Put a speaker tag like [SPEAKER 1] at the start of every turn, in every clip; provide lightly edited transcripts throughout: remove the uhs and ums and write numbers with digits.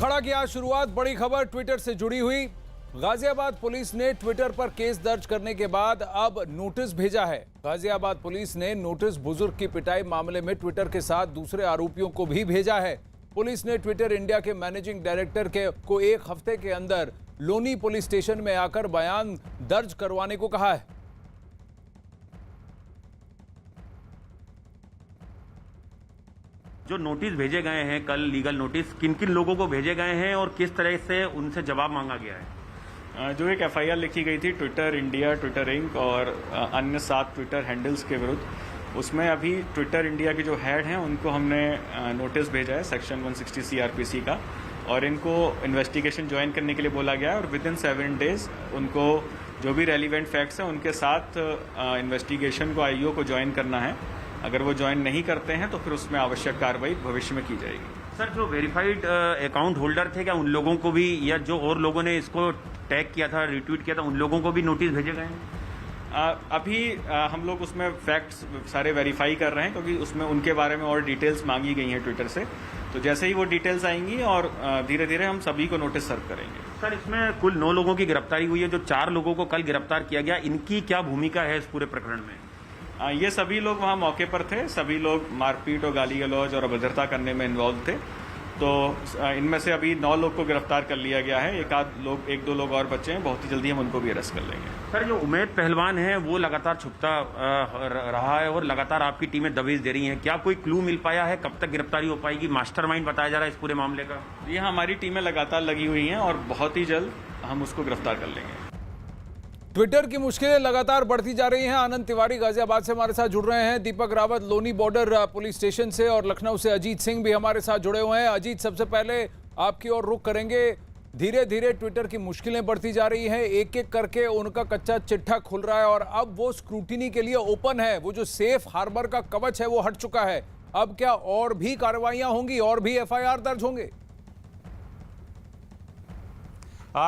[SPEAKER 1] अखाड़ा की आज शुरुआत। बड़ी खबर ट्विटर से जुड़ी हुई। गाजियाबाद पुलिस ने ट्विटर पर केस दर्ज करने के बाद अब नोटिस भेजा है। गाजियाबाद पुलिस ने नोटिस बुजुर्ग की पिटाई मामले में ट्विटर के साथ दूसरे आरोपियों को भी भेजा है। पुलिस ने ट्विटर इंडिया के मैनेजिंग डायरेक्टर को 1 हफ्ते के अंदर लोनी पुलिस स्टेशन में आकर बयान दर्ज करवाने को कहा है।
[SPEAKER 2] जो नोटिस भेजे गए हैं कल, लीगल नोटिस किन किन लोगों को भेजे गए हैं और किस तरह से उनसे जवाब मांगा गया है?
[SPEAKER 3] जो एक एफआईआर लिखी गई थी ट्विटर इंडिया, ट्विटर इंक और अन्य 7 ट्विटर हैंडल्स के विरुद्ध, उसमें अभी ट्विटर इंडिया के जो हेड हैं उनको हमने नोटिस भेजा है सेक्शन 160 सीआरपीसी का, और इनको इन्वेस्टिगेशन ज्वाइन करने के लिए बोला गया है और विद इन 7 डेज उनको जो भी रेलिवेंट फैक्ट्स हैं उनके साथ इन्वेस्टिगेशन को आईओ को ज्वाइन करना है। अगर वो ज्वाइन नहीं करते हैं तो फिर उसमें आवश्यक कार्रवाई भविष्य में की जाएगी।
[SPEAKER 2] सर, जो वेरीफाइड अकाउंट होल्डर थे, क्या उन लोगों को भी, या जो और लोगों ने इसको टैग किया था, रिट्वीट किया था, उन लोगों को भी नोटिस भेजे गए हैं?
[SPEAKER 3] अभी हम लोग उसमें फैक्ट्स सारे वेरीफाई कर रहे हैं, क्योंकि उसमें उनके बारे में और डिटेल्स मांगी गई हैं ट्विटर से। तो जैसे ही वो डिटेल्स आएंगी और धीरे धीरे हम सभी को नोटिस सर्व करेंगे।
[SPEAKER 2] सर, इसमें कुल 9 लोगों की गिरफ्तारी हुई है। जो 4 लोगों को कल गिरफ्तार किया गया, इनकी क्या भूमिका है इस पूरे प्रकरण में?
[SPEAKER 3] ये सभी लोग वहाँ मौके पर थे। सभी लोग मारपीट और गाली गलौज और अभद्रता करने में इन्वॉल्व थे। तो इनमें से अभी 9 लोग को गिरफ्तार कर लिया गया है। एक दो लोग और बचे हैं, बहुत ही जल्दी हम उनको भी अरेस्ट कर लेंगे।
[SPEAKER 2] सर, जो उमेद पहलवान है वो लगातार छुपता रहा है और लगातार आपकी टीमें दबिश दे रही हैं। क्या कोई क्लू मिल पाया है? कब तक गिरफ्तारी हो पाएगी? मास्टरमाइंड बताया जा रहा है इस पूरे मामले का।
[SPEAKER 3] ये हमारी टीमें लगातार लगी हुई हैं और बहुत ही जल्द हम उसको गिरफ्तार कर लेंगे।
[SPEAKER 1] ट्विटर की मुश्किलें लगातार बढ़ती जा रही हैं। आनंद तिवारी गाजियाबाद से हमारे साथ जुड़ रहे हैं, Deepak Rawat Loni border police station से, और लखनऊ से अजीत सिंह भी हमारे साथ जुड़े हुए हैं। अजीत, सबसे पहले आपकी ओर रुख करेंगे। धीरे धीरे ट्विटर की मुश्किलें बढ़ती जा रही हैं, एक एक करके उनका कच्चा चिट्ठा खुल रहा है और अब वो स्क्रूटिनी के लिए ओपन है। वो जो सेफ हार्बर का कवच है वो हट चुका है। अब क्या और भी कार्रवाइयां होंगी, और भी एफआईआर दर्ज होंगे?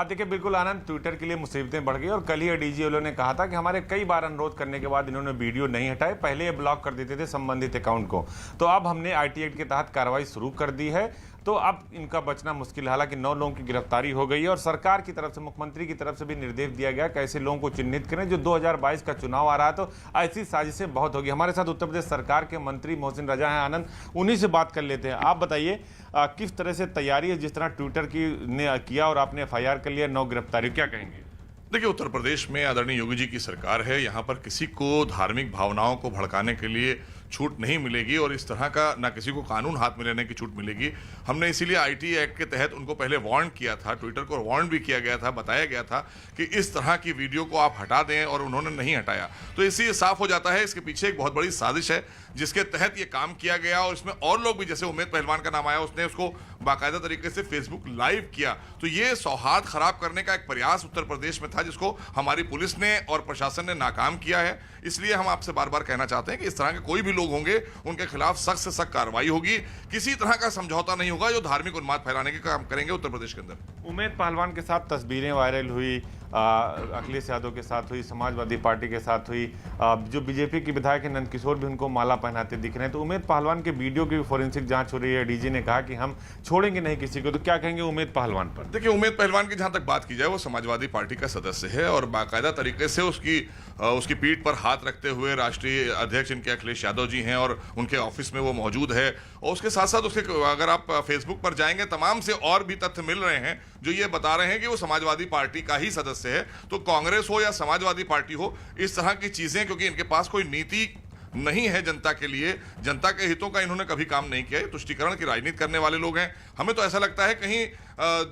[SPEAKER 4] देखिए, बिल्कुल आनंद, ट्विटर के लिए मुसीबतें बढ़ गई और कल ही डीजी वालों ने कहा था कि हमारे कई बार अनुरोध करने के बाद इन्होंने वीडियो नहीं हटाए। पहले ये ब्लॉक कर देते थे संबंधित अकाउंट को, तो अब हमने आईटी एक्ट के तहत कार्रवाई शुरू कर दी है। तो अब इनका बचना मुश्किल है। हालांकि 9 लोगों की गिरफ्तारी हो गई है और सरकार की तरफ से, मुख्यमंत्री की तरफ से भी निर्देश दिया गया कि ऐसे लोगों को चिन्हित करें। जो 2022 का चुनाव आ रहा है तो ऐसी साजिशें बहुत होगी। हमारे साथ उत्तर प्रदेश सरकार के मंत्री मोहसिन रजा हैं। आनंद, उन्हीं से बात कर लेते हैं। आप बताइए, किस तरह से तैयारी है? जिस तरह ट्विटर की ने किया और आपने एफआईआर कर लिया, 9 गिरफ्तारी, क्या कहेंगे?
[SPEAKER 5] देखिए, उत्तर प्रदेश में आदरणीय योगी जी की सरकार है। यहाँ पर किसी को धार्मिक भावनाओं को भड़काने के लिए छूट नहीं मिलेगी और इस तरह का ना किसी को कानून हाथ में लेने की छूट मिलेगी। हमने इसीलिए आईटी एक्ट के तहत उनको पहले वार्न किया था, ट्विटर को वार्न भी किया गया था, बताया गया था कि इस तरह की वीडियो को आप हटा दें, और उन्होंने नहीं हटाया। तो इससे ये साफ हो जाता है इसके पीछे एक बहुत बड़ी साजिश है जिसके तहत ये काम किया गया। और इसमें और लोग भी, जैसे उमेद पहलवान का नाम आया, उसने उसको बाकायदा तरीके से फेसबुक लाइव किया। तो ये सौहार्द खराब करने का एक प्रयास उत्तर प्रदेश में था, जिसको हमारी पुलिस ने और प्रशासन ने नाकाम किया है। इसलिए हम आपसे बार बार कहना चाहते हैं कि इस तरह के कोई भी लोग होंगे उनके खिलाफ सख्त से सख्त कार्रवाई होगी। किसी तरह का समझौता नहीं होगा जो धार्मिक उन्माद फैलाने के काम करेंगे उत्तर प्रदेश के अंदर।
[SPEAKER 4] उमेद पहलवान के साथ तस्वीरें वायरल हुई, अखिलेश यादव के साथ हुई, समाजवादी पार्टी के साथ हुई, जो बीजेपी के विधायक नंद किशोर भी उनको माला पहनाते दिख रहे हैं। तो उमेद पहलवान के वीडियो की फॉरेंसिक जांच हो रही है। डीजी ने कहा कि हम छोड़ेंगे नहीं किसी को। तो क्या कहेंगे उमेद पहलवान पर?
[SPEAKER 5] देखिए, उमेद पहलवान की जहां तक बात की जाए, वो समाजवादी पार्टी का सदस्य है और बाकायदा तरीके से उसकी पीठ पर हाथ रखते हुए राष्ट्रीय अध्यक्ष इनके अखिलेश यादव जी हैं और उनके ऑफिस में वो मौजूद है। और उसके साथ साथ उसके, अगर आप फेसबुक पर जाएंगे, तमाम से और भी तथ्य मिल रहे हैं जो ये बता रहे हैं कि वो समाजवादी पार्टी का ही सदस्य है। तो कांग्रेस हो या समाजवादी पार्टी हो, इस तरह की चीजें, क्योंकि इनके पास कोई नीति नहीं है जनता के लिए, जनता के हितों का इन्होंने कभी काम नहीं किया। तुष्टीकरण की राजनीति करने वाले लोग हैं। हमें तो ऐसा लगता है कहीं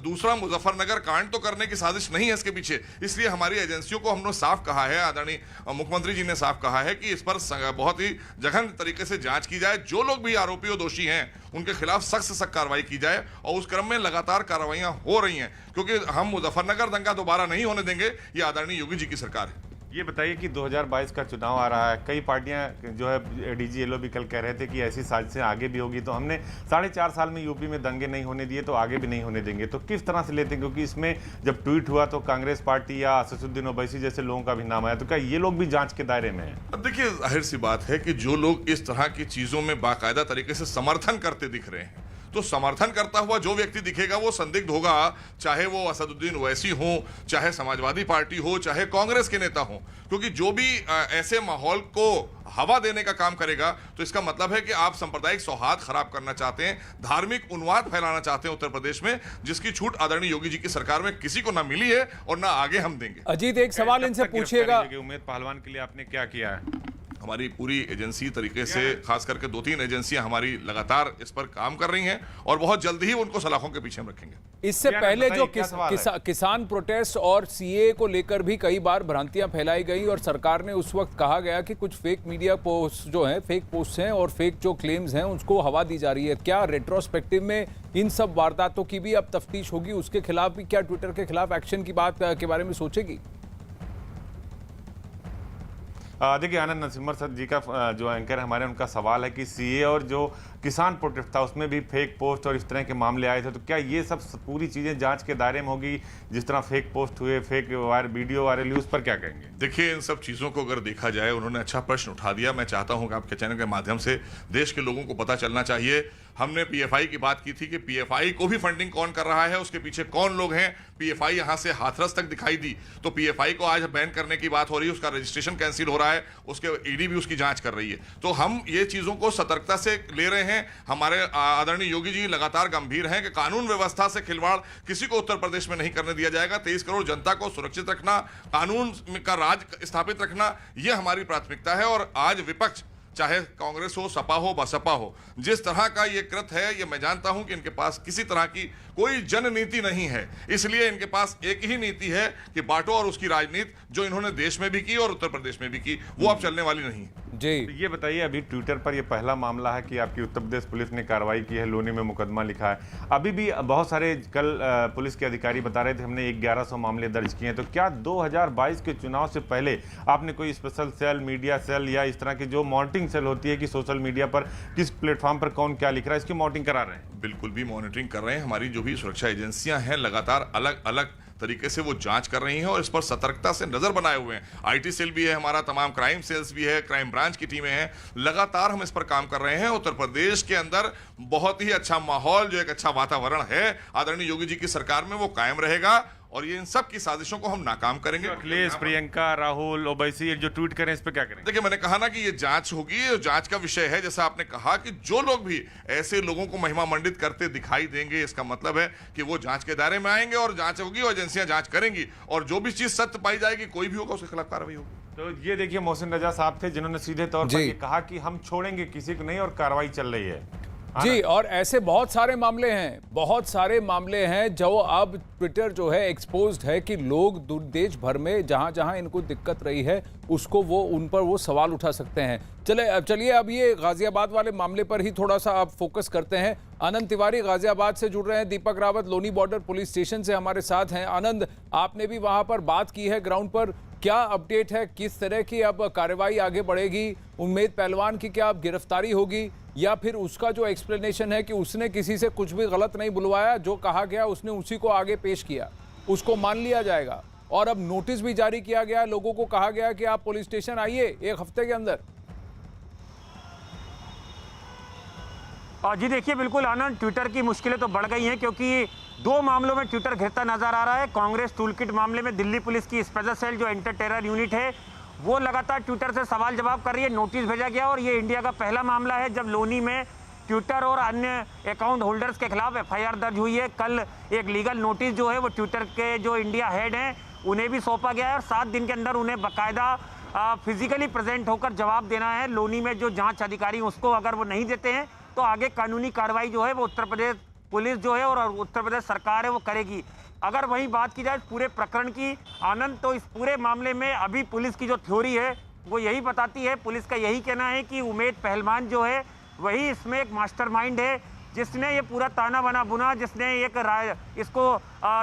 [SPEAKER 5] दूसरा मुजफ्फरनगर कांड तो करने की साजिश नहीं है इसके पीछे। इसलिए हमारी एजेंसियों को हमने साफ कहा है, आदरणीय मुख्यमंत्री जी ने साफ कहा है कि इस पर बहुत ही जघन्य तरीके से जांच की जाए। जो लोग भी आरोपी और दोषी हैं उनके खिलाफ सख्त से सख्त कार्रवाई की जाए। और उस क्रम में लगातार कार्रवाइयां हो रही हैं, क्योंकि हम मुजफ्फरनगर दंगा दोबारा नहीं होने देंगे। ये आदरणीय योगी जी की सरकार है।
[SPEAKER 4] ये बताइए कि 2022 का चुनाव आ रहा है, कई पार्टियां जो है, डीजी येलो भी कल कह रहे थे कि ऐसी साजिशें आगे भी होगी। तो हमने 4.5 साल में यूपी में दंगे नहीं होने दिए, तो आगे भी नहीं होने देंगे। तो किस तरह से लेते हैं? क्योंकि इसमें जब ट्वीट हुआ तो कांग्रेस पार्टी या असदुद्दीन ओवैसी जैसे लोगों का भी नाम आया। तो क्या ये लोग भी जांच के दायरे में हैं?
[SPEAKER 5] अब देखिए, जाहिर सी बात है कि जो लोग इस तरह की चीजों में बाकायदा तरीके से समर्थन करते दिख रहे हैं, तो समर्थन करता हुआ जो व्यक्ति दिखेगा वो संदिग्ध होगा, चाहे वो असदुद्दीन ओवैसी हो, चाहे समाजवादी पार्टी हो, चाहे कांग्रेस के नेता हो, क्योंकि जो भी ऐसे माहौल को हवा देने का काम करेगा तो इसका मतलब है कि आप सांप्रदायिक सौहार्द खराब करना चाहते हैं, धार्मिक उन्माद फैलाना चाहते हैं उत्तर प्रदेश में, जिसकी छूट आदरणीय योगी जी की सरकार में किसी को ना मिली है और ना आगे हम देंगे।
[SPEAKER 1] अजीत, एक सवाल इनसे पूछिएगा,
[SPEAKER 4] उम्मेद पहलवान के लिए आपने क्या किया है?
[SPEAKER 5] हमारी पूरी एजेंसी तरीके से, खास करके 2-3 एजेंसियां हमारी लगातार इस पर काम कर रही हैं और बहुत जल्दी ही उनको सलाखों के पीछे हम रखेंगे।
[SPEAKER 1] इससे पहले जो किसान प्रोटेस्ट और सीए को लेकर भी कई बार भ्रांतियां फैलाई गई और सरकार ने उस वक्त कहा गया कि कुछ फेक मीडिया पोस्ट जो हैं, फेक पोस्ट हैं और फेक जो क्लेम्स हैं उसको हवा दी जा रही है। क्या रेट्रोस्पेक्टिव में इन सब वारदातों की भी अब तफ्तीश होगी, उसके खिलाफ भी क्या ट्विटर के खिलाफ एक्शन की बात के बारे में सोचेगी?
[SPEAKER 4] देखिए, आनंद नरसिम्हा सर जी का जो एंकर है हमारे, उनका सवाल है कि सीए और जो किसान प्रोटेस्ट था उसमें भी फेक पोस्ट और इस तरह के मामले आए थे, तो क्या ये सब पूरी चीजें जांच के दायरे में होगी? जिस तरह फेक पोस्ट हुए, फेक वीडियो वायरल हुई, उस पर क्या कहेंगे?
[SPEAKER 5] देखिए, इन सब चीजों को अगर देखा जाए, उन्होंने अच्छा प्रश्न उठा दिया। मैं चाहता हूं कि आपके चैनल के माध्यम से देश के लोगों को पता चलना चाहिए। हमने पीएफआई की बात की थी कि पीएफआई को भी फंडिंग कौन कर रहा है, उसके पीछे कौन लोग हैं। पीएफआई यहां से हाथरस तक दिखाई दी, तो पीएफआई को आज बैन करने की बात हो रही है, उसका रजिस्ट्रेशन कैंसिल हो रहा है, उसके ईडी भी उसकी जांच कर रही है। तो हम ये चीजों को सतर्कता से ले रहे हैं। हमारे आदरणीय योगी जी लगातार गंभीर हैं कि कानून व्यवस्था से खिलवाड़ किसी को उत्तर प्रदेश में नहीं करने दिया जाएगा। 23 करोड़ जनता को सुरक्षित रखना, कानून का राज स्थापित रखना, यह हमारी प्राथमिकता है। और आज विपक्ष, चाहे कांग्रेस हो, सपा हो, बसपा हो, जिस तरह का ये कृत है, ये मैं जानता हूं कि इनके पास किसी तरह की कोई जननीति नहीं है। इसलिए इनके पास एक ही नीति है कि बांटो, और उसकी राजनीति जो इन्होंने देश में भी की और उत्तर प्रदेश में भी की, वो अब चलने वाली नहीं है।
[SPEAKER 1] जी,
[SPEAKER 4] तो ये बताइए, अभी ट्विटर पर ये पहला मामला है कि आपकी उत्तर प्रदेश पुलिस ने कार्रवाई की है, लोनी में मुकदमा लिखा है। अभी भी बहुत सारे कल पुलिस के अधिकारी बता रहे थे हमने 1100 मामले दर्ज किए हैं। तो क्या 2022 के चुनाव से पहले आपने कोई स्पेशल सेल, मीडिया सेल या इस तरह की जो मॉनिटरिंग सेल होती है कि सोशल मीडिया पर किस प्लेटफॉर्म पर कौन क्या लिख रहा है, इसकी मॉनिटरिंग करा रहे हैं?
[SPEAKER 5] बिल्कुल भी मॉनिटरिंग कर रहे हैं। हमारी जो भी सुरक्षा एजेंसियां हैं लगातार अलग अलग तरीके से वो जांच कर रही हैं और इस पर सतर्कता से नजर बनाए हुए हैं। आईटी सेल भी है हमारा, तमाम क्राइम सेल्स भी है, क्राइम ब्रांच की टीमें हैं, लगातार हम इस पर काम कर रहे हैं। उत्तर प्रदेश के अंदर बहुत ही अच्छा माहौल, जो एक अच्छा वातावरण है आदरणीय योगी जी की सरकार में, वो कायम रहेगा और ये इन सब की साजिशों को हम नाकाम करेंगे।
[SPEAKER 4] अखिलेश, प्रियंका, राहुल, ओवैसी जो ट्वीट करें, इस पे क्या करेंगे?
[SPEAKER 5] देखिए, मैंने कहा ना कि ये जांच होगी, ये जांच का विषय है। जैसा आपने कहा कि जो लोग भी ऐसे लोगों को महिमा मंडित करते दिखाई देंगे, इसका मतलब है कि वो जांच के दायरे में आएंगे और जांच होगी और एजेंसियां जांच करेंगी और जो भी चीज सत्य पाई जाएगी, कोई भी होगा, उसके खिलाफ कार्रवाई होगी।
[SPEAKER 4] तो ये देखिए, मोहसिन रजा साहब थे जिन्होंने सीधे तौर पर ये कहा कि हम छोड़ेंगे किसी को नहीं और कार्रवाई चल रही है।
[SPEAKER 1] जी, और ऐसे बहुत सारे मामले हैं, बहुत सारे मामले हैं जो अब ट्विटर जो है एक्सपोज्ड है कि लोग देश भर में जहां जहां इनको दिक्कत रही है उसको वो उन पर वो सवाल उठा सकते हैं। चलिए अब ये गाजियाबाद वाले मामले पर ही थोड़ा सा आप फोकस करते हैं। आनंद तिवारी गाजियाबाद से जुड़ रहे हैं, Deepak Rawat Loni border police station से हमारे साथ हैं। आनंद, आपने भी वहां पर बात की है ग्राउंड पर, क्या अपडेट है, किस तरह की अब कार्रवाई आगे बढ़ेगी? उम्मेद पहलवान की क्या अब गिरफ्तारी होगी या फिर उसका जो एक्सप्लेनेशन है कि उसने किसी से कुछ भी गलत नहीं बुलवाया, जो कहा गया उसने उसी को आगे पेश किया, उसको मान लिया जाएगा? और अब नोटिस भी जारी किया गया, लोगों को कहा गया कि आप पुलिस स्टेशन आइए 1 हफ्ते के अंदर।
[SPEAKER 6] जी देखिए, बिल्कुल आनंद, ट्विटर की मुश्किलें तो बढ़ गई हैं क्योंकि 2 मामलों में ट्विटर घिरता नजर आ रहा है। कांग्रेस टूलकिट मामले में दिल्ली पुलिस की स्पेशल सेल जो एंटी टेरर यूनिट है वो लगातार ट्विटर से सवाल जवाब कर रही है। नोटिस भेजा गया और ये इंडिया का पहला मामला है जब लोनी में ट्विटर और अन्य अकाउंट होल्डर्स के खिलाफ एफआईआर दर्ज हुई है। कल एक लीगल नोटिस जो है वो ट्विटर के जो इंडिया हेड हैं उन्हें भी सौंपा गया है और 7 दिन के अंदर उन्हें बाकायदा फिजिकली प्रेजेंट होकर जवाब देना है। लोनी में जो जांच अधिकारी उसको अगर वो नहीं देते हैं तो आगे कानूनी कार्रवाई जो है वो उत्तर प्रदेश पुलिस जो है और उत्तर प्रदेश सरकार है वो करेगी। अगर वहीं बात की जाए पूरे प्रकरण की आनंद, तो इस पूरे मामले में अभी पुलिस की जो थ्योरी है वो यही बताती है, पुलिस का यही कहना है कि उम्मेद पहलवान जो है वही इसमें एक मास्टरमाइंड है जिसने ये पूरा ताना बना बुना, जिसने इसको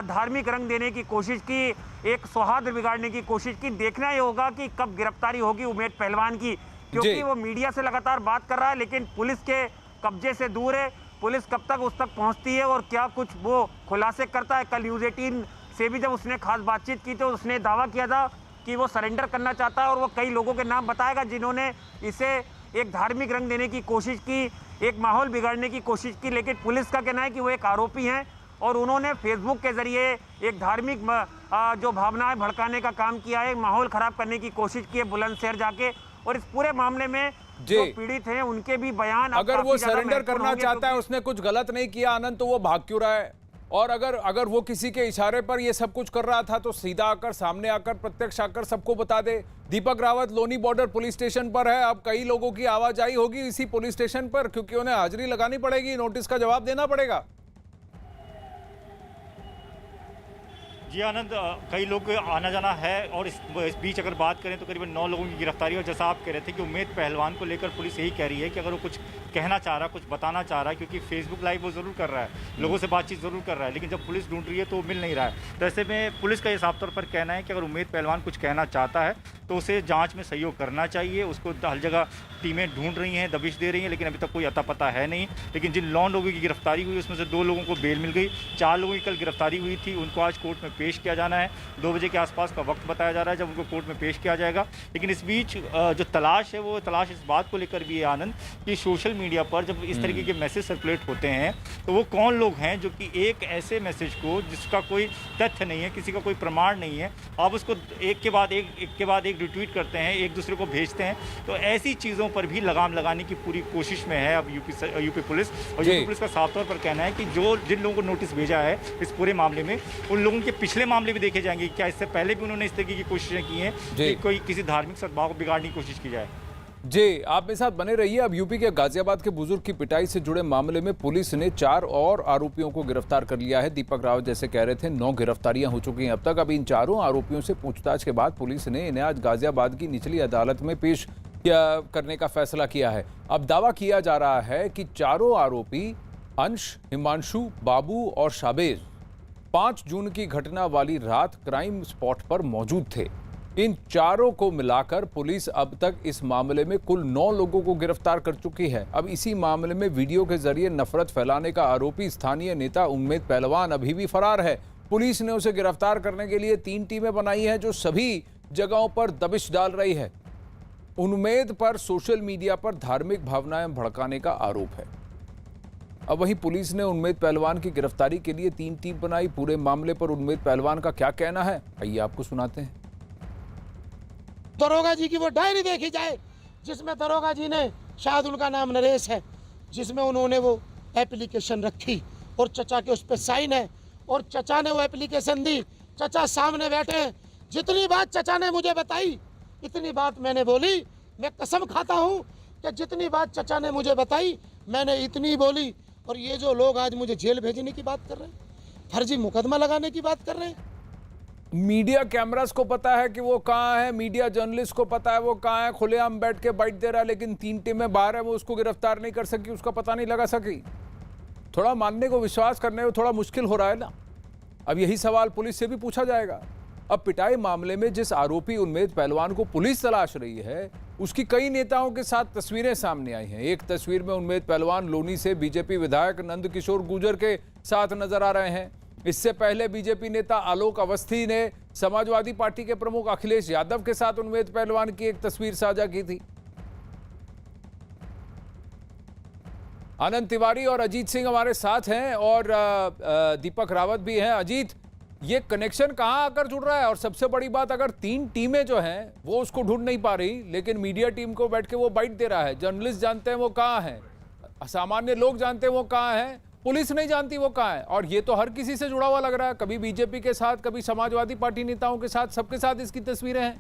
[SPEAKER 6] धार्मिक रंग देने की कोशिश की, एक सौहार्द बिगाड़ने की कोशिश की। देखना ये होगा कि कब गिरफ्तारी होगी उम्मेद पहलवान की, क्योंकि वो मीडिया से लगातार बात कर रहा है लेकिन पुलिस के कब्जे से दूर है। पुलिस कब तक उस तक पहुंचती है और क्या कुछ वो खुलासे करता है। कल न्यूज़ 18 से भी जब उसने खास बातचीत की तो उसने दावा किया था कि वो सरेंडर करना चाहता है और वो कई लोगों के नाम बताएगा जिन्होंने इसे एक धार्मिक रंग देने की कोशिश की, एक माहौल बिगाड़ने की कोशिश की। लेकिन पुलिस का कहना है कि वो एक आरोपी हैं और उन्होंने फेसबुक के जरिए एक धार्मिक जो भावनाएं भड़काने का काम किया है, माहौल खराब करने की कोशिश की है बुलंदशहर जाके। और इस पूरे मामले में जो पीड़ित हैं उनके भी बयान,
[SPEAKER 1] अगर वो सरेंडर करना चाहता है, उसने कुछ गलत नहीं किया आनंद, तो वो भाग क्यों रहा है? और अगर वो किसी के इशारे पर ये सब कुछ कर रहा था तो सीधा आकर, सामने आकर, प्रत्यक्ष आकर सबको बता दे। Deepak Rawat Loni border police station पर है। अब कई लोगों की आवाजाही होगी इसी पुलिस स्टेशन पर, क्योंकि उन्हें हाजिरी लगानी पड़ेगी, नोटिस का जवाब देना पड़ेगा।
[SPEAKER 7] जी आनंद, कई लोग आना जाना है और इस बीच अगर बात करें तो करीबन 9 लोगों की गिरफ्तारी। और जैसा आप कह रहे थे कि उम्मेद पहलवान को लेकर पुलिस यही कह रही है कि अगर वो कुछ कहना चाह रहा, कुछ बताना चाह रहा है, क्योंकि फेसबुक लाइव वो ज़रूर कर रहा है, लोगों से बातचीत ज़रूर कर रहा है, लेकिन जब पुलिस ढूंढ रही है तो वो मिल नहीं रहा है। तो ऐसे में पुलिस का ये साफ तौर पर कहना है कि अगर उम्मेद पहलवान कुछ कहना चाहता है तो उसे जाँच में सहयोग करना चाहिए। उसको हर जगह टीमें ढूंढ रही हैं, दबिश दे रही हैं, लेकिन अभी तक कोई अता पता है नहीं। लेकिन जिन 9 लोगों की गिरफ्तारी हुई उसमें से 2 लोगों को बेल मिल गई, 4 लोगों की कल गिरफ्तारी हुई थी, उनको आज कोर्ट में पेश किया जाना है। 2 बजे के आसपास का वक्त बताया जा रहा है जब उनको कोर्ट में पेश किया जाएगा। लेकिन इस बीच जो तलाश है वो तलाश इस बात को लेकर भी है आनंद कि सोशल मीडिया पर जब इस तरीके के मैसेज सर्कुलेट होते हैं तो वो कौन लोग हैं जो कि एक ऐसे मैसेज को जिसका कोई तथ्य नहीं है, किसी का कोई प्रमाण नहीं है, आप उसको एक के बाद एक रिट्वीट करते हैं, एक दूसरे को भेजते हैं। तो ऐसी चीज़ों पर भी लगाम लगाने की पूरी कोशिश में है अब यूपी पुलिस। और यूपी पुलिस का साफ तौर पर कहना है कि जिन लोगों को नोटिस भेजा है इस पूरे मामले में, उन लोगों के पिछले मामले भी देखे जाएंगे। क्या इससे पहले भी उन्होंने इस तरीके की कोशिशें की हैं कि कोई किसी धार्मिक सद्भाव को बिगाड़ने की कोशिश की जाए?
[SPEAKER 1] जी, आप मेरे साथ बने रहिए। अब यूपी के गाजियाबाद के बुजुर्ग की पिटाई से जुड़े मामले में पुलिस ने 4 और आरोपियों को गिरफ्तार कर लिया है। दीपक रावत जैसे कह रहे थे 9 गिरफ्तारियां हो चुकी हैं अब तक। अब इन 4 आरोपियों से पूछताछ के बाद पुलिस ने इन्हें आज गाजियाबाद की निचली अदालत में पेश करने का फैसला किया है। अब दावा किया जा रहा है कि 4 आरोपी अंश, हिमांशु, बाबू और शाबेज 5 जून की घटना वाली रात क्राइम स्पॉट पर मौजूद थे। इन 4 को मिलाकर पुलिस अब तक इस मामले में कुल 9 लोगों को गिरफ्तार कर चुकी है। अब इसी मामले में वीडियो के जरिए नफरत फैलाने का आरोपी स्थानीय नेता उम्मेद पहलवान अभी भी फरार है। पुलिस ने उसे गिरफ्तार करने के लिए 3 टीमें बनाई हैं जो सभी जगहों पर दबिश डाल रही है। उम्मेद पर सोशल मीडिया पर धार्मिक भावनाएं भड़काने का आरोप है। अब वहीं पुलिस ने उम्मेद पहलवान की गिरफ्तारी के लिए 3 टीम बनाई। पूरे मामले पर उम्मेद पहलवान का क्या कहना है, आइए आपको सुनाते हैं।
[SPEAKER 8] दरोगा जी की वो डायरी देखी जाए जिसमें दरोगा जी ने, शायद उनका नाम नरेश है, जिसमें उन्होंने वो एप्लीकेशन रखी और चचा के उस पर साइन है और चचा ने वो एप्लीकेशन दी। चचा सामने बैठे हैं। जितनी बात चचा ने मुझे बताई इतनी बात मैंने बोली। मैं कसम खाता हूँ कि जितनी बात चचा ने मुझे बताई मैंने इतनी बोली। और ये जो लोग आज मुझे जेल भेजने की बात कर रहे हैं, फर्जी मुकदमा लगाने की बात कर रहे हैं।
[SPEAKER 1] मीडिया कैमरास को पता है कि वो कहाँ है, मीडिया जर्नलिस्ट को पता है वो कहाँ है, खुलेआम बैठ के बाइट दे रहा है, लेकिन 3 टीमें बाहर है, वो उसको गिरफ्तार नहीं कर सकी, उसका पता नहीं लगा सकी। थोड़ा मानने को, विश्वास करने को थोड़ा मुश्किल हो रहा है ना। अब यही सवाल पुलिस से भी पूछा जाएगा। अब पिटाई मामले में जिस आरोपी उम्मेद पहलवान को पुलिस तलाश रही है उसकी कई नेताओं के साथ तस्वीरें सामने आई हैं। एक तस्वीर में उम्मेद पहलवान लोनी से बीजेपी विधायक नंद किशोर गुर्जर के साथ नजर आ रहे हैं। इससे पहले बीजेपी नेता आलोक अवस्थी ने समाजवादी पार्टी के प्रमुख अखिलेश यादव के साथ उम्मेद पहलवान की एक तस्वीर साझा की थी। आनंद तिवारी और अजीत सिंह हमारे साथ हैं और दीपक रावत भी हैं। अजीत, ये कनेक्शन कहां आकर जुड़ रहा है? और सबसे बड़ी बात, अगर 3 टीमें जो हैं वो उसको ढूंढ नहीं पा रही, लेकिन मीडिया टीम को बैठ के वो बाइट दे रहा है, जर्नलिस्ट जानते हैं वो कहां है, सामान्य लोग जानते हैं वो कहां है, पुलिस नहीं जानती वो कहां है, और ये तो हर किसी से जुड़ा हुआ लग रहा है। कभी बीजेपी के साथ, कभी समाजवादी पार्टी नेताओं के साथ, सबके साथ इसकी तस्वीरें हैं।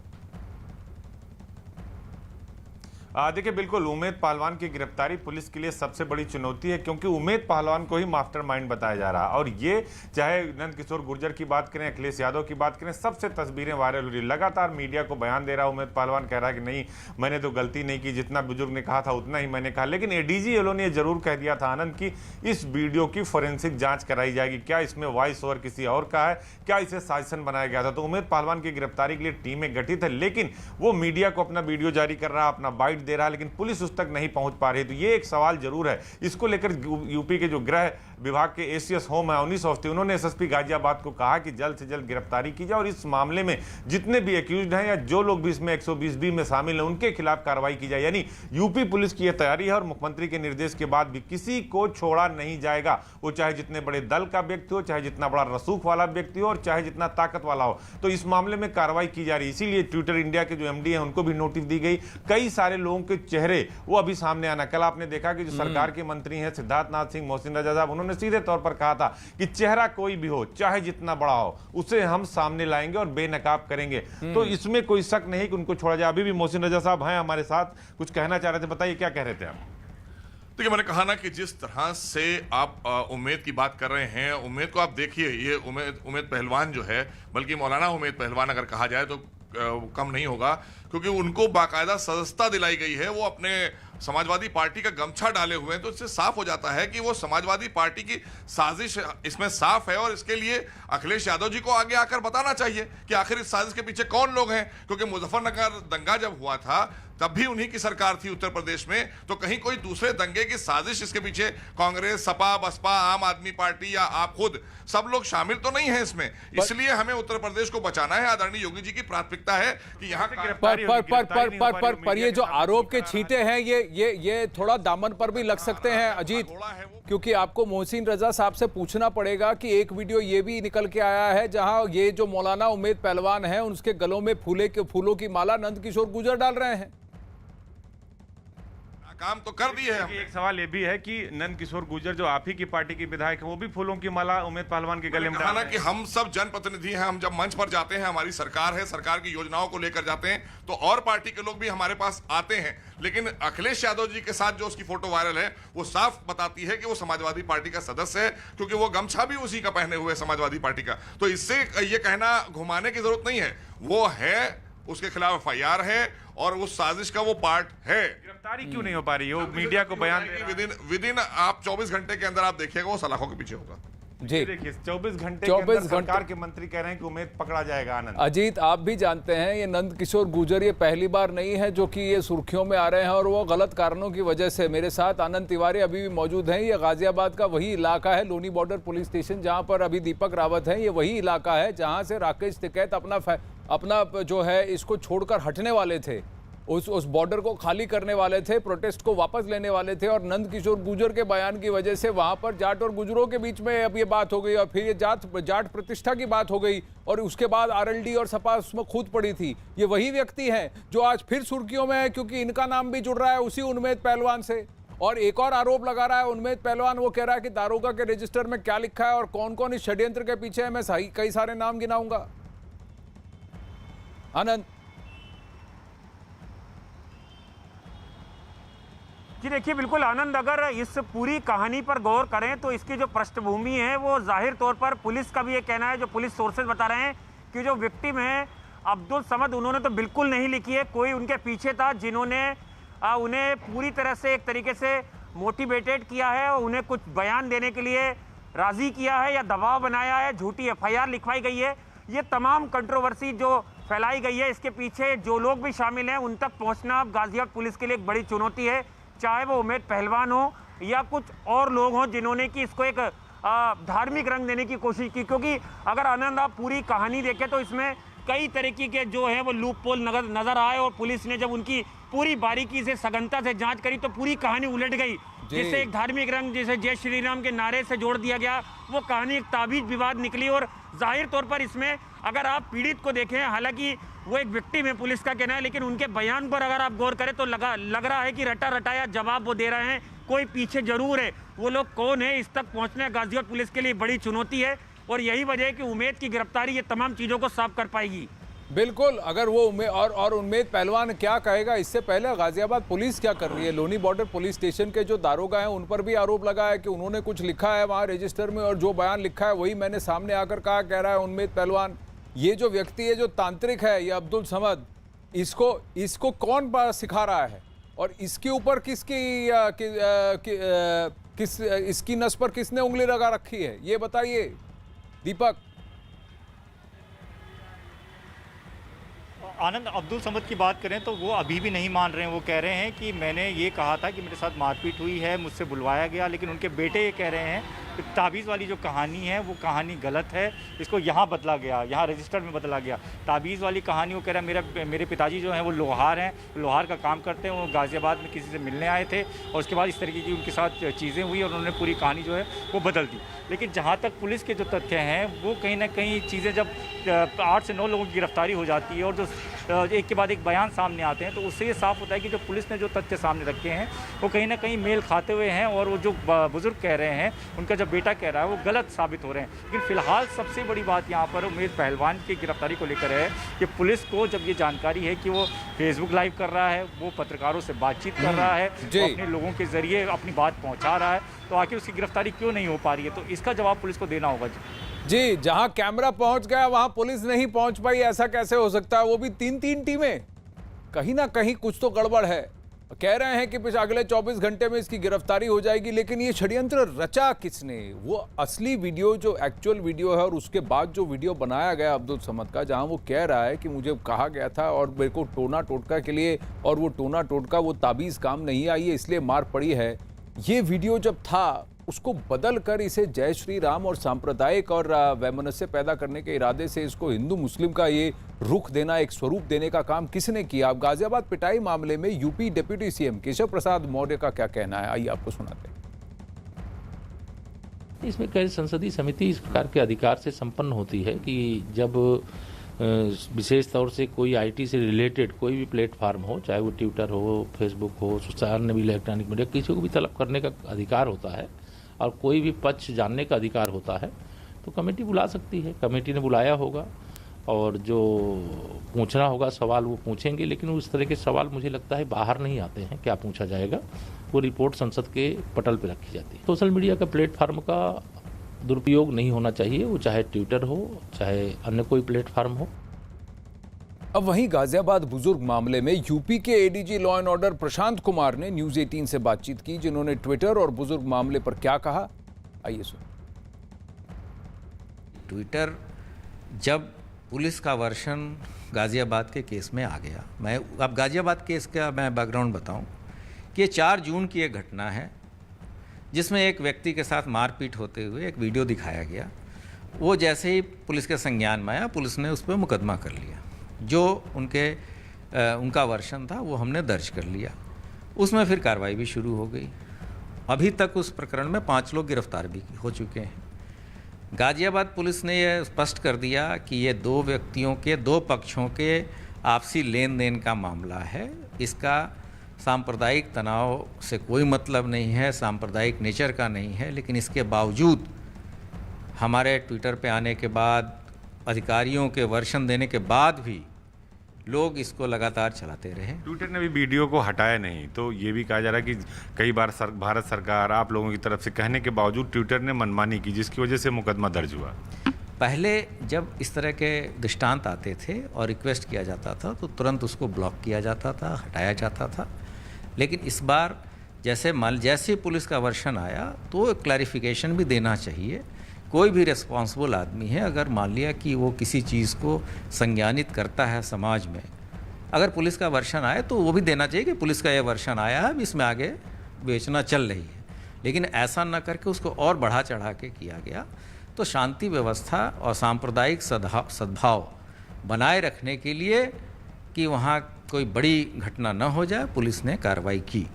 [SPEAKER 4] देखिए, बिल्कुल उम्मेद पहलवान की गिरफ्तारी पुलिस के लिए सबसे बड़ी चुनौती है, क्योंकि उम्मेद पहलवान को ही मास्टरमाइंड बताया जा रहा है। और ये चाहे नंद किशोर गुर्जर की बात करें, अखिलेश यादव की बात करें, सबसे तस्वीरें वायरल हो रही। लगातार मीडिया को बयान दे रहा है उम्मेद पहलवान, कह रहा है कि नहीं, मैंने तो गलती नहीं की, जितना बुजुर्ग ने कहा था उतना ही मैंने कहा। लेकिन एडीजी येलो ने जरूर कह दिया था आनंद की इस वीडियो की फोरेंसिक जांच कराई जाएगी। क्या इसमें वॉइस ओवर किसी और का है, क्या इसे साजिशन बनाया गया था? तो उम्मेद पहलवान की गिरफ्तारी के लिए टीमें गठित है, लेकिन वो मीडिया को अपना वीडियो जारी कर रहा है, अपना बाइट दे रहा है, लेकिन पुलिस उस तक नहीं पहुंच पा रही। तो ये एक सवाल जरूर है। इसको लेकर यूपी के जो गृह विभाग के एसीएस होम है अवनीश अवस्थी, उन्होंने एसएसपी गाजियाबाद को कहा कि जल्द से जल्द गिरफ्तारी की जाए और इस मामले में जितने भी एक्यूज्ड हैं या जो लोग भी इसमें 120B में शामिल हैं उनके खिलाफ कार्रवाई की जाए। यानी यूपी पुलिस की यह तैयारी है और मुख्यमंत्री के निर्देश के बाद भी किसी को छोड़ा नहीं जाएगा, वो चाहे जितने बड़े दल का व्यक्ति हो, चाहे जितना बड़ा रसूख वाला व्यक्ति हो और चाहे जितना ताकत वाला हो। तो इस मामले में कार्रवाई की जा रही है। इसीलिए ट्विटर इंडिया के जो एमडी हैं उनको भी नोटिस दी गई। कई सारे लोगों के चेहरे वो अभी सामने आना। कल आपने देखा कि जो सरकार के मंत्री हैं सिद्धार्थ नाथ सिंह, मोहसिन रजा साहब, उन्होंने सीधे तौर पर कहा था कि चेहरा कोई भी हो, चाहे जितना बड़ा हो, उसे हम सामने लाएंगे और बेनकाब करेंगे। तो इसमें कोई शक नहीं कि उनको छोड़ा जाए। अभी भी मोहसिन रजा साहब हैं हमारे साथ, कुछ कहना चाह रहे थे, बताइए क्या कह रहे थे आप?
[SPEAKER 5] देखिए, मैंने कहा ना कि जिस तरह से आप उम्मेद की बात कर रहे हैं, उम्मेद को आप देखिए, ये उम्मेद पहलवान जो है, बल्कि मौलाना उम्मेद पहलवान अगर कहा जाए तो कम नहीं होगा, क्योंकि उनको बाकायदा सदस्यता दिलाई गई है। वो अपने समाजवादी पार्टी का गमछा डाले हुए हैं, तो इससे साफ हो जाता है कि वो समाजवादी पार्टी की साजिश इसमें साफ है। और इसके लिए अखिलेश यादव जी को आगे आकर बताना चाहिए कि आखिर इस साजिश के पीछे कौन लोग हैं, क्योंकि मुजफ्फरनगर दंगा जब हुआ था तब भी उन्हीं की सरकार थी उत्तर प्रदेश में। तो कहीं कोई दूसरे दंगे की साजिश इसके पीछे कांग्रेस, सपा, बसपा, आम आदमी पार्टी या आप खुद सब लोग शामिल तो नहीं है इसमें। इसलिए हमें उत्तर प्रदेश को बचाना है। आदरणीय योगी जी की प्राथमिकता है कि यहाँ
[SPEAKER 1] पर ये जो आरोप के छींटे हैं ये थोड़ा दामन पर भी लग सकते हैं अजीत, क्योंकि आपको मोहसिन रजा साहब से पूछना पड़ेगा कि एक वीडियो ये भी निकल के आया है जहां ये जो मौलाना उम्मेद पहलवान है उसके गलों में फूलों की माला नंद किशोर गुर्जर डाल रहे हैं।
[SPEAKER 5] काम तो कर दिए हैं।
[SPEAKER 4] एक सवाल ये भी है कि नंद किशोर गुर्जर जो आप ही की पार्टी के विधायक हैं वो भी फूलों की माला उम्मेद पहलवान के गले में
[SPEAKER 5] कहा ना कि हम सब जनप्रतिनिधि हैं। हम जब मंच पर जाते हैं, हमारी सरकार है, सरकार की योजनाओं को लेकर जाते हैं, तो और पार्टी के लोग भी हमारे पास आते हैं। लेकिन अखिलेश यादव जी के साथ जो उसकी फोटो वायरल है वो साफ बताती है कि वो समाजवादी पार्टी का सदस्य है, क्योंकि वो गमछा भी उसी का पहने हुए समाजवादी पार्टी का। तो इससे ये कहना घुमाने की जरूरत नहीं है, वो है, उसके खिलाफ FIR है और उस साजिश का वो पार्ट है।
[SPEAKER 4] गिरफ्तारी क्यों नहीं हो पा रही है? वो मीडिया को बयान
[SPEAKER 5] विदिन आप 24 घंटे के अंदर आप देखिएगा वो सलाखों के पीछे होगा।
[SPEAKER 1] जी
[SPEAKER 4] देखिए 24 घंटे के अंदर सरकार के मंत्री कह रहे हैं कि उम्मेद पकड़ा जाएगा। आनंद
[SPEAKER 1] अजीत, आप भी जानते हैं ये नंद किशोर गुर्जर ये पहली बार नहीं है जो कि ये सुर्खियों में आ रहे हैं और वो गलत कारणों की वजह से। मेरे साथ आनंद तिवारी अभी भी मौजूद हैं। ये गाजियाबाद का वही इलाका है, लोनी बॉर्डर पुलिस स्टेशन, जहां पर अभी दीपक रावत है। ये वही इलाका है जहां से राकेश टिकैत अपना जो है इसको छोड़कर हटने वाले थे, उस बॉर्डर को खाली करने वाले थे, प्रोटेस्ट को वापस लेने वाले थे। और नंद किशोर गुर्जर के बयान की वजह से वहां पर जाट और गुजरों के बीच में अब ये बात हो गई और फिर ये जाट प्रतिष्ठा की बात हो गई और उसके बाद RLD और सपा उसमें कूद पड़ी थी। ये वही व्यक्ति हैं जो आज फिर सुर्खियों में है, क्योंकि इनका नाम भी जुड़ रहा है उसी उम्मेद पहलवान से। और एक और आरोप लगा रहा है उम्मेद पहलवान, वो कह रहा है कि दारोगा के रजिस्टर में क्या लिखा है और कौन कौन इस षड्यंत्र के पीछे है। मैं कई सारे नाम गिनाऊंगा। आनंद
[SPEAKER 6] जी देखिए, बिल्कुल आनंद, अगर इस पूरी कहानी पर गौर करें तो इसकी जो पृष्ठभूमि है वो जाहिर तौर पर पुलिस का भी ये कहना है, जो पुलिस सोर्सेज बता रहे हैं कि जो विक्टिम है अब्दुल समद, उन्होंने तो बिल्कुल नहीं लिखी है। कोई उनके पीछे था जिन्होंने उन्हें पूरी तरह से एक तरीके से मोटिवेटेड किया है और उन्हें कुछ बयान देने के लिए राजी किया है या दबाव बनाया है, झूठी FIR लिखवाई गई है। ये तमाम कंट्रोवर्सी जो फैलाई गई है, इसके पीछे जो लोग भी शामिल हैं उन तक पहुंचना गाजियाबाद पुलिस के लिए एक बड़ी चुनौती है, चाहे वो उम्मेद पहलवान हो या कुछ और लोग हों जिन्होंने कि इसको एक धार्मिक रंग देने की कोशिश की। क्योंकि अगर आनंद आप पूरी कहानी देखें तो इसमें कई तरीके के जो है वो लूप पोल नजर आए और पुलिस ने जब उनकी पूरी बारीकी से सघनता से जांच करी तो पूरी कहानी उलट गई, जिससे एक धार्मिक रंग जिसे जय श्री राम के नारे से जोड़ दिया गया, वो कहानी एक ताबीज विवाद निकली। और जाहिर तौर पर इसमें अगर आप पीड़ित को देखें, हालांकि वो एक विक्टिम है पुलिस का कहना है, लेकिन उनके बयान पर अगर आप गौर करें तो लग रहा है कि रटा रटाया जवाब वो दे रहे हैं, कोई पीछे जरूर है। वो लोग कौन है, इस तक पहुंचना गाजियाबाद पुलिस के लिए बड़ी चुनौती है और यही वजह है कि उम्मेद की गिरफ्तारी ये तमाम चीज़ों को साफ कर पाएगी।
[SPEAKER 1] बिल्कुल, अगर वो उम्मेद पहलवान क्या कहेगा, इससे पहले गाजियाबाद पुलिस क्या कर रही है। लोनी बॉर्डर पुलिस स्टेशन के जो दारोगा हैं उन पर भी आरोप लगा है कि उन्होंने कुछ लिखा है वहाँ रजिस्टर में और जो बयान लिखा है वही मैंने सामने आकर कहा, कह रहा है उम्मेद पहलवान। ये जो व्यक्ति है, जो तांत्रिक है, ये अब्दुल समद, इसको कौन सिखा रहा है और इसके ऊपर इसकी नस पर किसने उंगली लगा रखी है, ये बताइए दीपक।
[SPEAKER 7] आनंद अब्दुल समद की बात करें तो वो अभी भी नहीं मान रहे हैं। वो कह रहे हैं कि मैंने ये कहा था कि मेरे साथ मारपीट हुई है, मुझसे बुलवाया गया, लेकिन उनके बेटे ये कह रहे हैं कि ताबीज़ वाली जो कहानी है वो कहानी गलत है, इसको यहाँ बदला गया, यहाँ रजिस्टर में बदला गया। ताबीज़ वाली कहानी वो कह रहा है मेरे पिताजी जो हैं वो लोहार हैं, लोहार का काम करते हैं, वो गाज़ियाबाद में किसी से मिलने आए थे और उसके बाद इस तरीके की उनके साथ चीज़ें हुई और उन्होंने पूरी कहानी जो है वो बदल दी। लेकिन जहाँ तक पुलिस के जो तथ्य हैं वो कहीं ना कहीं चीज़ें जब 8 से 9 लोगों की गिरफ्तारी हो जाती है और जो एक के बाद एक बयान सामने आते हैं तो उससे ये साफ होता है कि जो पुलिस ने जो तथ्य सामने रखे हैं वो कहीं ना कहीं मेल खाते हुए हैं और वो जो बुजुर्ग कह रहे हैं, उनका जो बेटा कह रहा है वो गलत साबित हो रहे हैं। लेकिन फिलहाल सबसे बड़ी बात यहाँ पर उमेद पहलवान की गिरफ्तारी को लेकर है कि पुलिस को जब ये जानकारी है कि वो फेसबुक लाइव कर रहा है, वो पत्रकारों से बातचीत कर रहा है, वो अपने लोगों के जरिए अपनी बात पहुँचा रहा है, तो आखिर उसकी गिरफ्तारी क्यों नहीं हो पा रही है? तो इसका जवाब पुलिस को देना होगा।
[SPEAKER 1] जी, जहां कैमरा पहुंच गया वहां पुलिस नहीं पहुंच पाई, ऐसा कैसे हो सकता है? वो भी 3-3 टीमें। कहीं ना कहीं कुछ तो गड़बड़ है। कह रहे हैं कि अगले 24 घंटे में इसकी गिरफ्तारी हो जाएगी, लेकिन ये षड्यंत्र रचा किसने? वो असली वीडियो जो एक्चुअल वीडियो है और उसके बाद जो वीडियो बनाया गया अब्दुल समद का, जहां वो कह रहा है कि मुझे कहा गया था और मेरे को टोना टोटका के लिए, और वो टोना टोटका वो ताबीज़ काम नहीं आई है इसलिए मार पड़ी है। ये वीडियो जब था उसको बदल कर इसे जय श्री राम और सांप्रदायिक और वैमनस्य पैदा करने के इरादे से इसको हिंदू मुस्लिम का ये रुख देना, एक स्वरूप देने का काम किसने किया? अब गाजियाबाद पिटाई मामले में UP deputy CM Keshav Prasad Maurya का क्या कहना है, आइए आपको सुनाते हैं।
[SPEAKER 9] इसमें कई संसदीय समिति इस प्रकार के अधिकार से संपन्न होती है कि जब विशेष तौर से कोई आईटी से रिलेटेड कोई भी प्लेटफार्म हो, चाहे वो ट्विटर हो, फेसबुक हो, अन्य भी इलेक्ट्रॉनिक मीडिया, किसी को भी तलब करने का अधिकार होता है और कोई भी पक्ष जानने का अधिकार होता है, तो कमेटी बुला सकती है। कमेटी ने बुलाया होगा और जो पूछना होगा सवाल वो पूछेंगे, लेकिन उस तरह के सवाल मुझे लगता है बाहर नहीं आते हैं। क्या पूछा जाएगा वो रिपोर्ट संसद के पटल पर रखी जाती है। सोशल मीडिया का प्लेटफार्म का दुरुपयोग नहीं होना चाहिए, वो चाहे ट्विटर हो चाहे अन्य कोई प्लेटफार्म हो।
[SPEAKER 1] अब वहीं गाजियाबाद बुजुर्ग मामले में यूपी के ADG law and order Prashant Kumar ने न्यूज 18 से बातचीत की, जिन्होंने ट्विटर और बुजुर्ग मामले पर क्या कहा, आइए सुन।
[SPEAKER 10] ट्विटर जब पुलिस का वर्शन गाजियाबाद के केस में आ गया, मैं अब गाजियाबाद केस का मैं बैकग्राउंड बताऊं कि ये 4 जून की एक घटना है जिसमें एक व्यक्ति के साथ मारपीट होते हुए एक वीडियो दिखाया गया। वो जैसे ही पुलिस के संज्ञान में आया, पुलिस ने उस पर मुकदमा कर लिया। जो उनका वर्शन था वो हमने दर्ज कर लिया। उसमें फिर कार्रवाई भी शुरू हो गई। अभी तक उस प्रकरण में 5 लोग गिरफ्तार भी हो चुके हैं। गाजियाबाद पुलिस ने यह स्पष्ट कर दिया कि ये 2 व्यक्तियों के 2 पक्षों के आपसी लेन देन का मामला है। इसका सांप्रदायिक तनाव से कोई मतलब नहीं है, सांप्रदायिक नेचर का नहीं है। लेकिन इसके बावजूद हमारे ट्विटर पे आने के बाद, अधिकारियों के वर्शन देने के बाद भी लोग इसको लगातार चलाते रहे।
[SPEAKER 4] ट्विटर ने भी वीडियो को हटाया नहीं, तो ये भी कहा जा रहा है कि कई बार भारत सरकार आप लोगों की तरफ से कहने के बावजूद ट्विटर ने मनमानी की, जिसकी वजह से मुकदमा दर्ज हुआ।
[SPEAKER 10] पहले जब इस तरह के दृष्टांत आते थे और रिक्वेस्ट किया जाता था तो तुरंत उसको ब्लॉक किया जाता था, हटाया जाता था। लेकिन इस बार जैसे पुलिस का वर्शन आया तो क्लैरिफिकेशन भी देना चाहिए। कोई भी रिस्पॉन्सिबल आदमी है, अगर मान लिया कि वो किसी चीज़ को संज्ञानित करता है समाज में, अगर पुलिस का वर्शन आए तो वो भी देना चाहिए कि पुलिस का यह वर्शन आया है, अब इसमें आगे बेचना चल रही है। लेकिन ऐसा न करके उसको और बढ़ा चढ़ा के किया गया, तो शांति व्यवस्था और सांप्रदायिक सद्भाव बनाए रखने के लिए कि वहाँ कोई बड़ी घटना न हो जाए, पुलिस ने कार्रवाई की।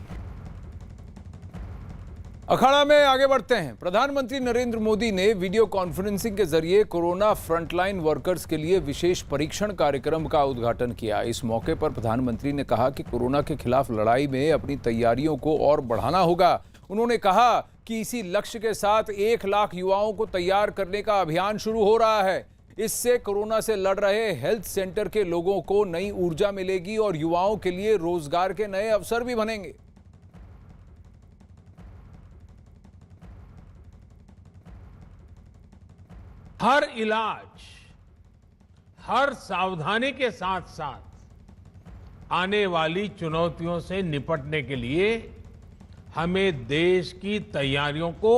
[SPEAKER 1] अखाड़ा में आगे बढ़ते हैं। प्रधानमंत्री नरेंद्र मोदी ने वीडियो कॉन्फ्रेंसिंग के जरिए कोरोना फ्रंटलाइन वर्कर्स के लिए विशेष परीक्षण कार्यक्रम का उद्घाटन किया। इस मौके पर प्रधानमंत्री ने कहा कि कोरोना के खिलाफ लड़ाई में अपनी तैयारियों को और बढ़ाना होगा। उन्होंने कहा कि इसी लक्ष्य के साथ 1 लाख युवाओं को तैयार करने का अभियान शुरू हो रहा है। इससे कोरोना से लड़ रहे हेल्थ सेंटर के लोगों को नई ऊर्जा मिलेगी और युवाओं के लिए रोजगार के नए अवसर भी बनेंगे।
[SPEAKER 11] हर इलाज, हर सावधानी के साथ साथ आने वाली चुनौतियों से निपटने के लिए हमें देश की तैयारियों को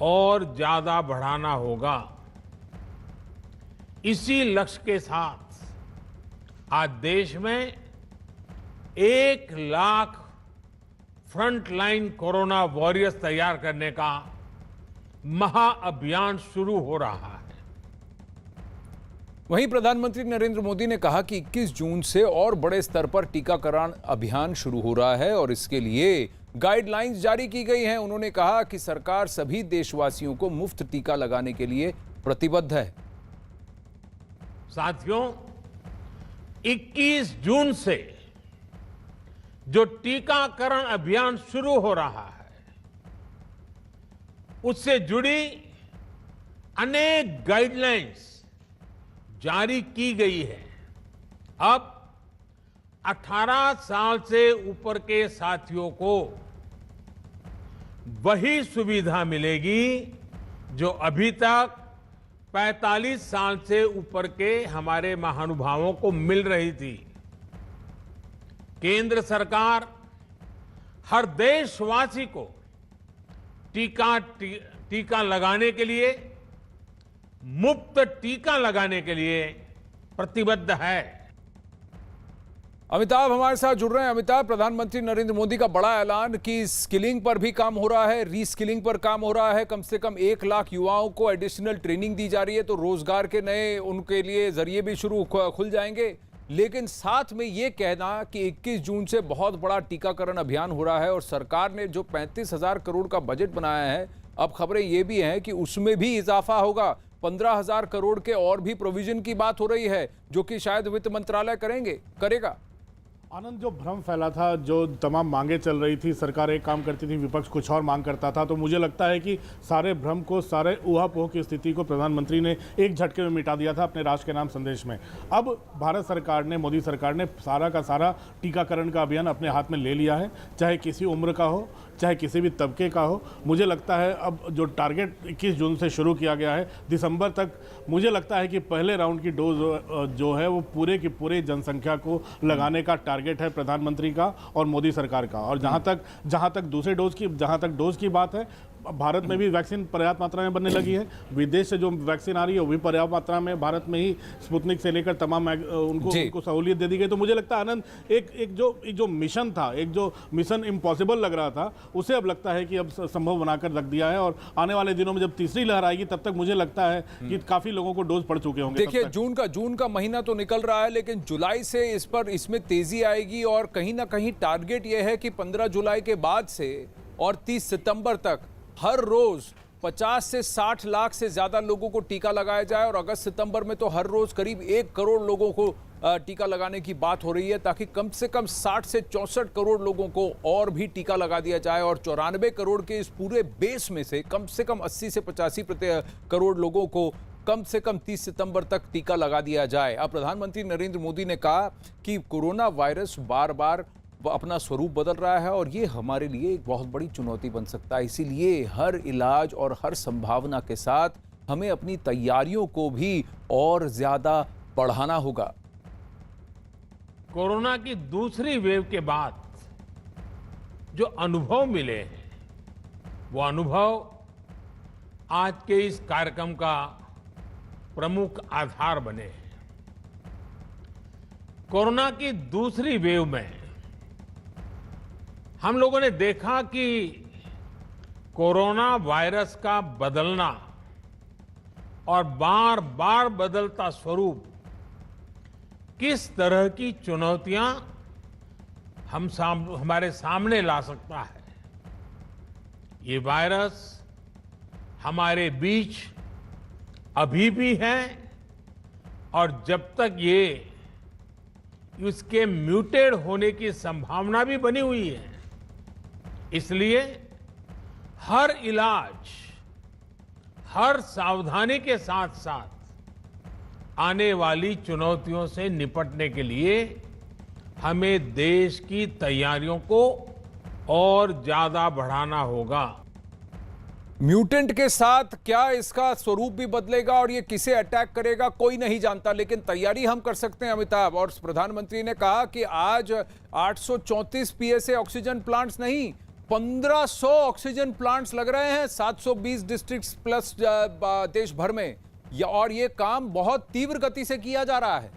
[SPEAKER 11] और ज्यादा बढ़ाना होगा। इसी लक्ष्य के साथ आज देश में 1 लाख फ्रंटलाइन कोरोना वॉरियर्स तैयार करने का महाअभियान शुरू हो रहा है।
[SPEAKER 1] वहीं प्रधानमंत्री नरेंद्र मोदी ने कहा कि 21 जून से और बड़े स्तर पर टीकाकरण अभियान शुरू हो रहा है और इसके लिए गाइडलाइंस जारी की गई हैं। उन्होंने कहा कि सरकार सभी देशवासियों को मुफ्त टीका लगाने के लिए प्रतिबद्ध है।
[SPEAKER 11] साथियों, 21 जून से जो टीकाकरण अभियान शुरू हो रहा है, उससे जुड़ी अनेक गाइडलाइंस जारी की गई है। अब 18 साल से ऊपर के साथियों को वही सुविधा मिलेगी जो अभी तक 45 साल से ऊपर के हमारे महानुभावों को मिल रही थी। केंद्र सरकार हर देशवासी को टीका लगाने के लिए, मुफ्त टीका लगाने के लिए प्रतिबद्ध है।
[SPEAKER 1] अमिताभ हमारे साथ जुड़ रहे हैं। अमिताभ, प्रधानमंत्री नरेंद्र मोदी का बड़ा ऐलान कि स्किलिंग पर भी काम हो रहा है, रीस्किलिंग पर काम हो रहा है। कम से कम 1 लाख युवाओं को एडिशनल ट्रेनिंग दी जा रही है, तो रोजगार के नए उनके लिए जरिए भी शुरू खुल जाएंगे। लेकिन साथ में ये कहना कि 21 जून से बहुत बड़ा टीकाकरण अभियान हो रहा है और सरकार ने जो 35,000 करोड़ का बजट बनाया है, अब खबरें ये भी हैं कि उसमें भी इजाफा होगा। 15,000 करोड़ के और भी प्रोविजन की बात हो रही है, जो कि शायद वित्त मंत्रालय करेगा।
[SPEAKER 12] आनंद, जो भ्रम फैला था, जो तमाम मांगे चल रही थी, सरकार एक काम करती थी, विपक्ष कुछ और मांग करता था, तो मुझे लगता है कि सारे भ्रम को, सारे ऊहापोह की स्थिति को प्रधानमंत्री ने एक झटके में मिटा दिया था अपने राष्ट्र के नाम संदेश में। अब भारत सरकार ने, मोदी सरकार ने सारा का सारा टीकाकरण का अभियान अपने हाथ में ले लिया है, चाहे किसी उम्र का हो, चाहे किसी भी तबके का हो। मुझे लगता है अब जो टारगेट 21 जून से शुरू किया गया है, दिसंबर तक, मुझे लगता है कि पहले राउंड की डोज जो है वो पूरे की पूरे जनसंख्या को लगाने का टारगेट है प्रधानमंत्री का और मोदी सरकार का। और जहां तक दूसरे डोज की बात है, भारत में भी वैक्सीन पर्याप्त मात्रा में बनने लगी है। विदेश से जो वैक्सीन आ रही है वो भी पर्याप्त मात्रा में भारत में ही स्पुतनिक से लेकर तमाम उनको सहूलियत दे दी गई। तो मुझे लगता है आनंद, एक जो मिशन था, एक जो मिशन इम्पॉसिबल लग रहा था, उसे अब लगता है कि अब संभव बनाकर रख दिया है। और आने वाले दिनों में जब तीसरी लहर आएगी, तब तक मुझे लगता है कि काफी लोगों को डोज पड़ चुके होंगे।
[SPEAKER 1] देखिए, जून का महीना तो निकल रहा है, लेकिन जुलाई से इसमें तेजी आएगी और कहीं ना कहीं टारगेट यह है कि 15 जुलाई के बाद से और 30 सितंबर तक हर रोज 50 से 60 लाख से ज्यादा लोगों को टीका लगाया जाए और अगस्त सितंबर में तो हर रोज करीब 1 करोड़ लोगों को टीका लगाने की बात हो रही है, ताकि कम से कम 60 से 64 करोड़ लोगों को और भी टीका लगा दिया जाए और 94 करोड़ के इस पूरे बेस में से कम 80 से 85 करोड़ लोगों को कम से कम 30 सितंबर तक टीका लगा दिया जाए। अब प्रधानमंत्री नरेंद्र मोदी ने कहा कि कोरोना वायरस बार बार अपना स्वरूप बदल रहा है और ये हमारे लिए एक बहुत बड़ी चुनौती बन सकता है। इसीलिए हर इलाज और हर संभावना के साथ हमें अपनी तैयारियों को भी और ज्यादा बढ़ाना होगा।
[SPEAKER 11] कोरोना की दूसरी वेव के बाद जो अनुभव मिले हैं, वो अनुभव आज के इस कार्यक्रम का प्रमुख आधार बने हैं। कोरोना की दूसरी वेव में हम लोगों ने देखा कि कोरोना वायरस का बदलना और बार बार बदलता स्वरूप किस तरह की चुनौतियां हमारे सामने ला सकता है। ये वायरस हमारे बीच अभी भी है और जब तक इसके म्यूटेड होने की संभावना भी बनी हुई है, इसलिए हर इलाज, हर सावधानी के साथ साथ आने वाली चुनौतियों से निपटने के लिए हमें देश की तैयारियों को और ज्यादा बढ़ाना होगा।
[SPEAKER 1] म्यूटेंट के साथ क्या इसका स्वरूप भी बदलेगा और ये किसे अटैक करेगा, कोई नहीं जानता, लेकिन तैयारी हम कर सकते हैं अमिताभ। और प्रधानमंत्री ने कहा कि आज 834 पीएसए ऑक्सीजन प्लांट्स नहीं, 1500 ऑक्सीजन प्लांट्स लग रहे हैं 720 डिस्ट्रिक्ट्स प्लस देश भर में, और ये काम बहुत तीव्र गति से किया जा रहा है।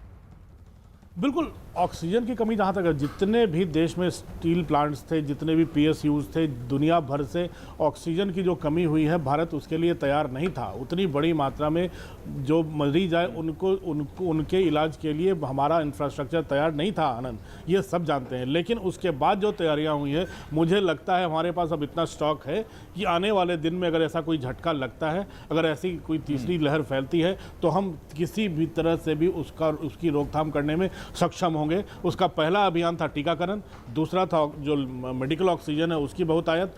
[SPEAKER 12] बिल्कुल, ऑक्सीजन की कमी जहाँ तक है, जितने भी देश में स्टील प्लांट्स थे, जितने भी PSUs थे, दुनिया भर से ऑक्सीजन की जो कमी हुई है, भारत उसके लिए तैयार नहीं था। उतनी बड़ी मात्रा में जो मरीज आए उनके इलाज के लिए हमारा इंफ्रास्ट्रक्चर तैयार नहीं था आनंद, ये सब जानते हैं। लेकिन उसके बाद जो तैयारियाँ हुई हैं, मुझे लगता है हमारे पास अब इतना स्टॉक है कि आने वाले दिन में अगर ऐसा कोई झटका लगता है, अगर ऐसी कोई तीसरी लहर फैलती है, तो हम किसी भी तरह से भी उसकी रोकथाम करने में सक्षम होंगे। उसका पहला अभियान था टीकाकरण, दूसरा था जो मेडिकल ऑक्सीजन है उसकी बहुतायत,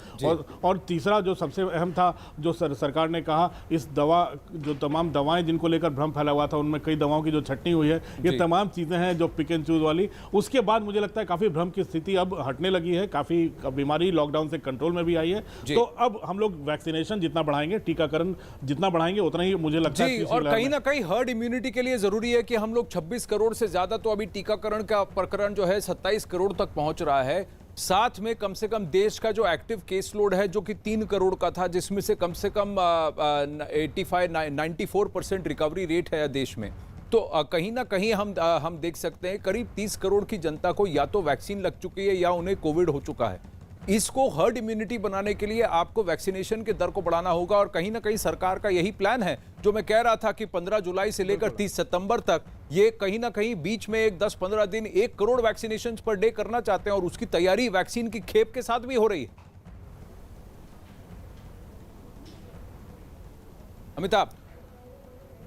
[SPEAKER 12] और तीसरा जो सबसे अहम था, जो सरकार ने कहा इस दवा, जो तमाम दवाएं जिनको लेकर भ्रम फैला हुआ था, उनमें कई दवाओं की जो छटनी हुई है, ये तमाम चीज़ें हैं जो पिक एंड चूज वाली। उसके बाद मुझे लगता है काफ़ी भ्रम की स्थिति अब हटने लगी है, काफ़ी बीमारी लॉकडाउन से कंट्रोल में भी आई है। तो अब हम लोग वैक्सीनेशन जितना बढ़ाएंगे, टीकाकरण जितना बढ़ाएंगे, उतना ही मुझे लगता है
[SPEAKER 1] और कहीं ना कहीं हर्ड इम्यूनिटी के लिए जरूरी है कि हम लोग 26 करोड़ से ज्यादा, तो अभी टीकाकरण का प्रकरण जो है 27 करोड़ तक पहुंच रहा है। साथ में कम से कम देश का जो एक्टिव केस लोड है जो कि 3 करोड़ का था, जिसमें से कम 94% रिकवरी रेट है देश में। तो कहीं ना कहीं हम देख सकते हैं करीब 30 करोड़ की जनता को या तो वैक्सीन लग चुकी है या उन्हें कोविड हो चुका है। इसको हर्ड इम्यूनिटी बनाने के लिए आपको वैक्सीनेशन के दर को बढ़ाना होगा, और कहीं ना कहीं सरकार का यही प्लान है जो मैं कह रहा था कि 15 जुलाई से लेकर 30 सितंबर तक ये कहीं ना कहीं बीच में एक 10-15 दिन 1 करोड़ वैक्सीनेशन पर डे करना चाहते हैं, और उसकी तैयारी वैक्सीन की खेप के साथ भी हो रही है। अमिताभ।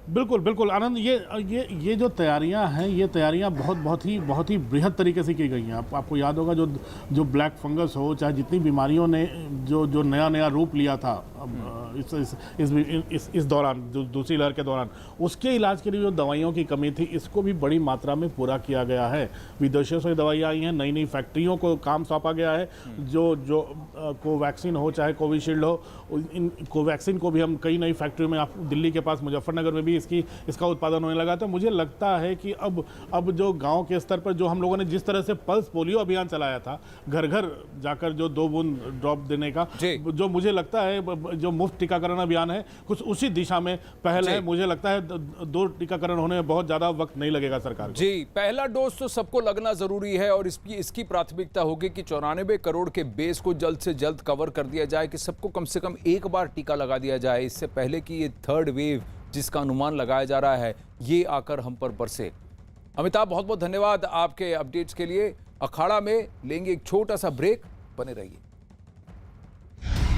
[SPEAKER 12] बिल्कुल बिल्कुल आनंद, ये जो तैयारियां हैं, ये तैयारियां बहुत ही बृहद तरीके से की गई हैं। आपको याद होगा जो ब्लैक फंगस हो, चाहे जितनी बीमारियों ने जो नया रूप लिया था इस दौरान, जो दूसरी लहर के दौरान, उसके इलाज के लिए जो दवाइयों की कमी थी, इसको भी बड़ी मात्रा में पूरा किया गया है। विदेशों से दवाइयाँ आई हैं, नई फैक्ट्रियों को काम सौंपा गया है। जो कोवैक्सीन हो चाहे कोविशील्ड हो, इन कोवैक्सीन को भी हम कई नई फैक्ट्रियों में, आप दिल्ली के पास मुजफ्फरनगर में भी इसका उत्पादन होने लगा। तो मुझे लगता है कि अब जो गांव के स्तर पर जो हम लोगों ने जिस तरह से पल्स पोलियो अभियान चलाया था, घर घर जाकर जो 2 बूंद ड्रॉप देने का, जो मुझे लगता है जो मुफ्त टीकाकरण अभियान है, कुछ उसी दिशा में पहल है। मुझे लगता है 2 टीकाकरण होने में बहुत ज्यादा वक्त नहीं लगेगा सरकार को।
[SPEAKER 1] जी, पहला डोज तो सबको लगना जरूरी है, और इसकी प्राथमिकता होगी कि 94 करोड़ के बेस को जल्द से जल्द कवर कर दिया जाए, कि सबको कम से कम एक बार टीका लगा दिया जाए, इससे पहले कि ये थर्ड वेव जिसका अनुमान लगाया जा रहा है ये आकर हम पर बरसे। अमिताभ, बहुत बहुत धन्यवाद आपके अपडेट्स के लिए। अखाड़ा में लेंगे एक छोटा सा ब्रेक, बने रहिए।